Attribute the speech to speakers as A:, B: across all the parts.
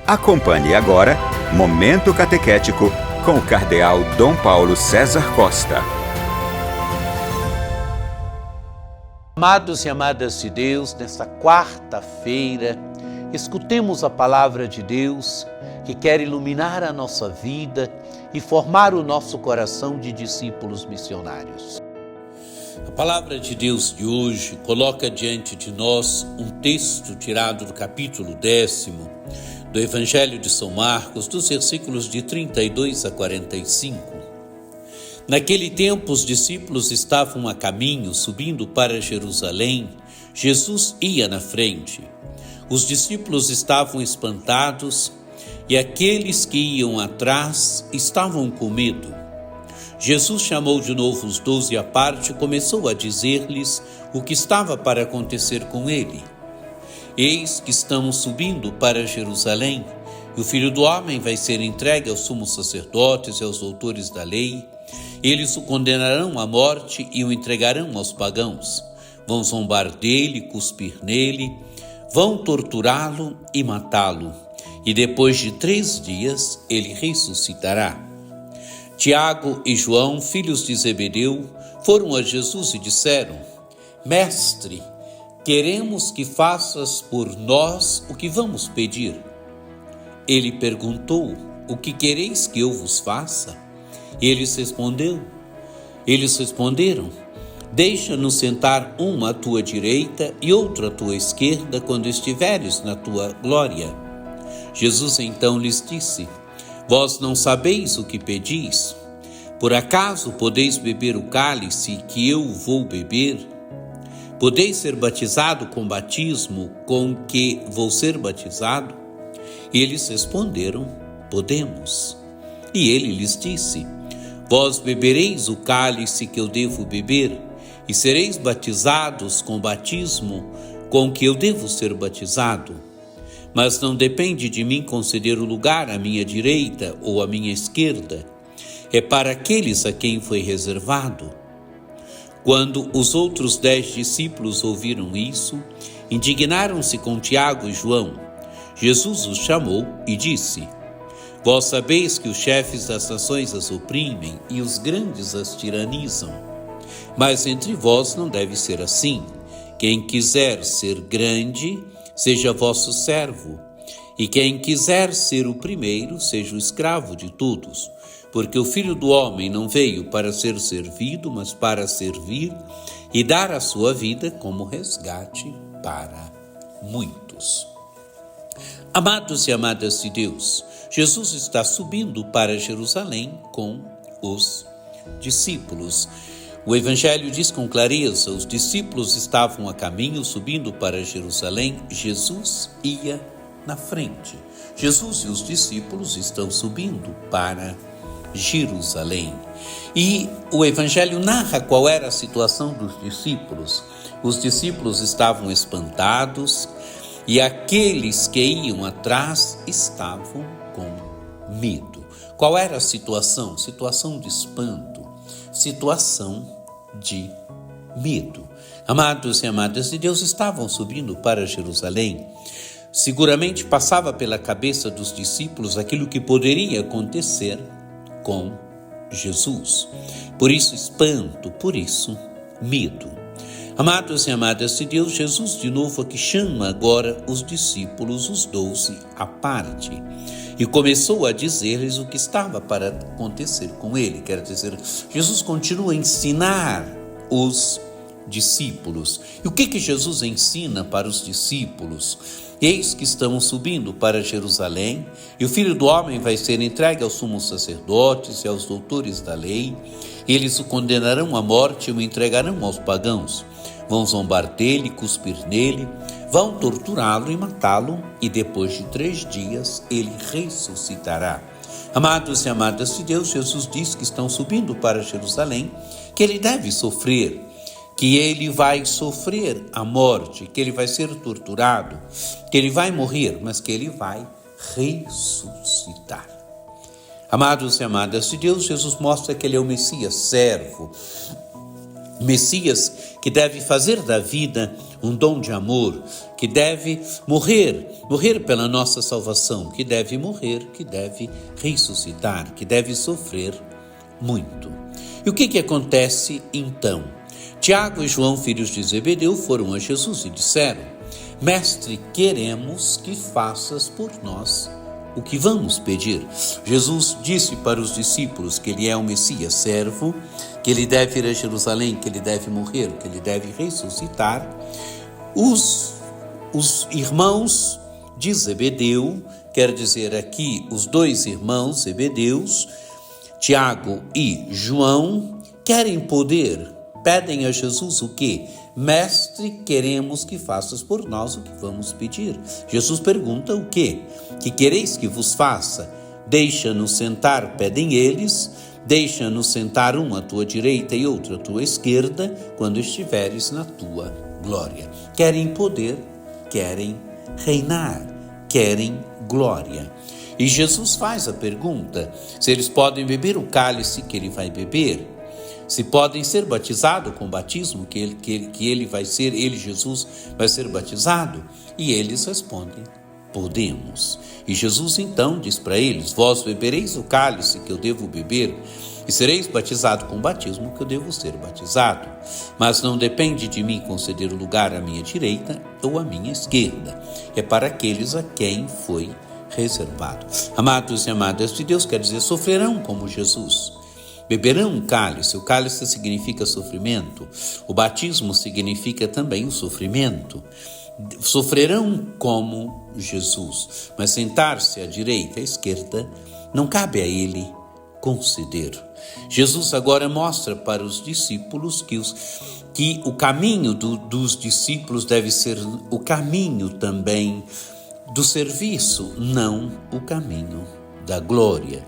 A: Acompanhe agora Momento Catequético com o Cardeal Dom Paulo César Costa.
B: Amados e amadas de Deus, nesta quarta-feira, escutemos a palavra de Deus que quer iluminar a nossa vida e formar o nosso coração de discípulos missionários. A palavra de Deus de hoje coloca diante de nós um texto tirado do capítulo 10º do Evangelho de São Marcos, dos versículos de 32 a 45. Naquele tempo, os discípulos estavam a caminho, subindo para Jerusalém. Jesus ia na frente. Os discípulos estavam espantados e aqueles que iam atrás estavam com medo. Jesus chamou de novo os 12 à parte e começou a dizer-lhes o que estava para acontecer com ele. Eis que estamos subindo para Jerusalém, e o Filho do Homem vai ser entregue aos sumos sacerdotes e aos doutores da lei. Eles o condenarão à morte e o entregarão aos pagãos. Vão zombar dele, cuspir nele, vão torturá-lo e matá-lo. E depois de 3 dias ele ressuscitará. Tiago e João, filhos de Zebedeu, foram a Jesus e disseram: Mestre, queremos que faças por nós o que vamos pedir. Ele perguntou: O que quereis que eu vos faça? Eles responderam: Deixa-nos sentar um à tua direita e outro à tua esquerda quando estiveres na tua glória. Jesus então lhes disse: Vós não sabeis o que pedis? Por acaso podeis beber o cálice que eu vou beber? Podeis ser batizado com batismo com que vou ser batizado? Eles responderam: Podemos. E ele lhes disse: Vós bebereis o cálice que eu devo beber, e sereis batizados com batismo com que eu devo ser batizado. Mas não depende de mim conceder o lugar à minha direita ou à minha esquerda. É para aqueles a quem foi reservado. Quando os outros 10 discípulos ouviram isso, indignaram-se com Tiago e João. Jesus os chamou e disse: Vós sabeis que os chefes das nações as oprimem e os grandes as tiranizam. Mas entre vós não deve ser assim. Quem quiser ser grande, seja vosso servo. E quem quiser ser o primeiro, seja o escravo de todos. Porque o Filho do Homem não veio para ser servido, mas para servir e dar a sua vida como resgate para muitos. Amados e amadas de Deus, Jesus está subindo para Jerusalém com os discípulos. O Evangelho diz com clareza: os discípulos estavam a caminho, subindo para Jerusalém. Jesus ia na frente. Jesus e os discípulos estão subindo para Jerusalém. E o Evangelho narra qual era a situação dos discípulos. Os discípulos estavam espantados e aqueles que iam atrás estavam com medo. Qual era a situação? Situação de espanto, situação de medo. Amados e amadas de Deus, estavam subindo para Jerusalém. Seguramente passava pela cabeça dos discípulos aquilo que poderia acontecer com Jesus. Por isso espanto, por isso medo. Amados e amadas de Deus, Jesus de novo aqui chama agora os discípulos, os 12, à parte, e começou a dizer-lhes o que estava para acontecer com ele. Quer dizer, Jesus continua a ensinar os discípulos. E o que Jesus ensina para os discípulos? Eis que estamos subindo para Jerusalém, e o Filho do Homem vai ser entregue aos sumos sacerdotes e aos doutores da lei. Eles o condenarão à morte e o entregarão aos pagãos. Vão zombar dele, cuspir nele, vão torturá-lo e matá-lo, e depois de 3 dias ele ressuscitará. Amados e amadas de Deus, Jesus diz que estão subindo para Jerusalém, que ele deve sofrer, que ele vai sofrer a morte, que ele vai ser torturado, que ele vai morrer, mas que ele vai ressuscitar. Amados e amadas de Deus, Jesus mostra que ele é o Messias servo, Messias que deve fazer da vida um dom de amor, que deve morrer pela nossa salvação, que deve morrer, que deve ressuscitar, que deve sofrer muito. E o que acontece então? Tiago e João, filhos de Zebedeu, foram a Jesus e disseram: Mestre, queremos que faças por nós o que vamos pedir. Jesus disse para os discípulos que ele é o Messias servo, que ele deve ir a Jerusalém, que ele deve morrer, que ele deve ressuscitar. Os irmãos de Zebedeu, quer dizer aqui os dois irmãos Zebedeus, Tiago e João, querem poder, pedem a Jesus o quê? Mestre, queremos que faças por nós o que vamos pedir. Jesus pergunta o quê? Que quereis que vos faça? Deixa-nos sentar, pedem eles, deixa-nos sentar um à tua direita e outro à tua esquerda, quando estiveres na tua glória. Querem poder, querem reinar, querem glória. E Jesus faz a pergunta se eles podem beber o cálice que ele vai beber, se podem ser batizados com o batismo que ele vai ser, ele, Jesus, vai ser batizado. E eles respondem: podemos. E Jesus então diz para eles: vós bebereis o cálice que eu devo beber e sereis batizados com o batismo que eu devo ser batizado. Mas não depende de mim conceder o lugar à minha direita ou à minha esquerda. É para aqueles a quem foi reservado. Amados e amadas de Deus, quer dizer, sofrerão como Jesus. Beberão um cálice, o cálice significa sofrimento, o batismo significa também o sofrimento. Sofrerão como Jesus, mas sentar-se à direita e à esquerda não cabe a ele conceder. Jesus agora mostra para os discípulos que o caminho dos discípulos deve ser o caminho também do serviço, não o caminho da glória.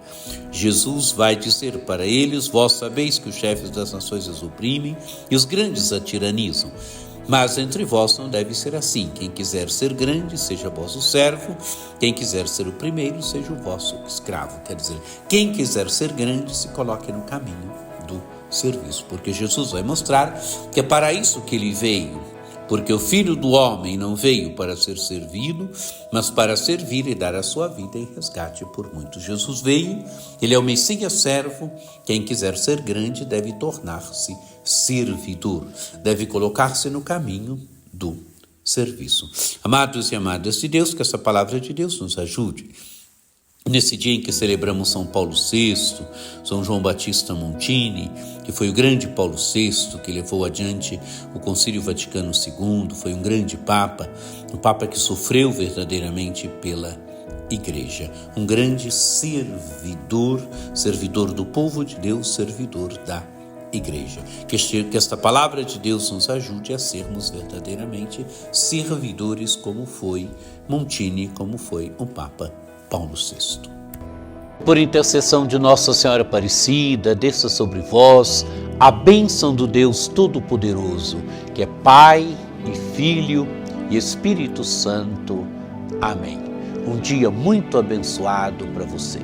B: Jesus vai dizer para eles: vós sabeis que os chefes das nações os oprimem e os grandes a tiranizam. Mas entre vós não deve ser assim. Quem quiser ser grande, seja vosso servo. Quem quiser ser o primeiro, seja o vosso escravo. Quer dizer, quem quiser ser grande, se coloque no caminho do serviço. Porque Jesus vai mostrar que é para isso que ele veio. Porque o Filho do Homem não veio para ser servido, mas para servir e dar a sua vida em resgate por muitos. Jesus veio, ele é o Messias servo. Quem quiser ser grande deve tornar-se servidor, deve colocar-se no caminho do serviço. Amados e amadas de Deus, que essa palavra de Deus nos ajude. Nesse dia em que celebramos São Paulo VI, São João Batista Montini, que foi o grande Paulo VI, que levou adiante o Concílio Vaticano II, foi um grande Papa, um Papa que sofreu verdadeiramente pela Igreja, um grande servidor do povo de Deus, servidor da Igreja. Que esta palavra de Deus nos ajude a sermos verdadeiramente servidores, como foi Montini, como foi o Papa Paulo VI. Por intercessão de Nossa Senhora Aparecida, desça sobre vós a bênção do Deus Todo-Poderoso, que é Pai e Filho e Espírito Santo. Amém. Um dia muito abençoado para você.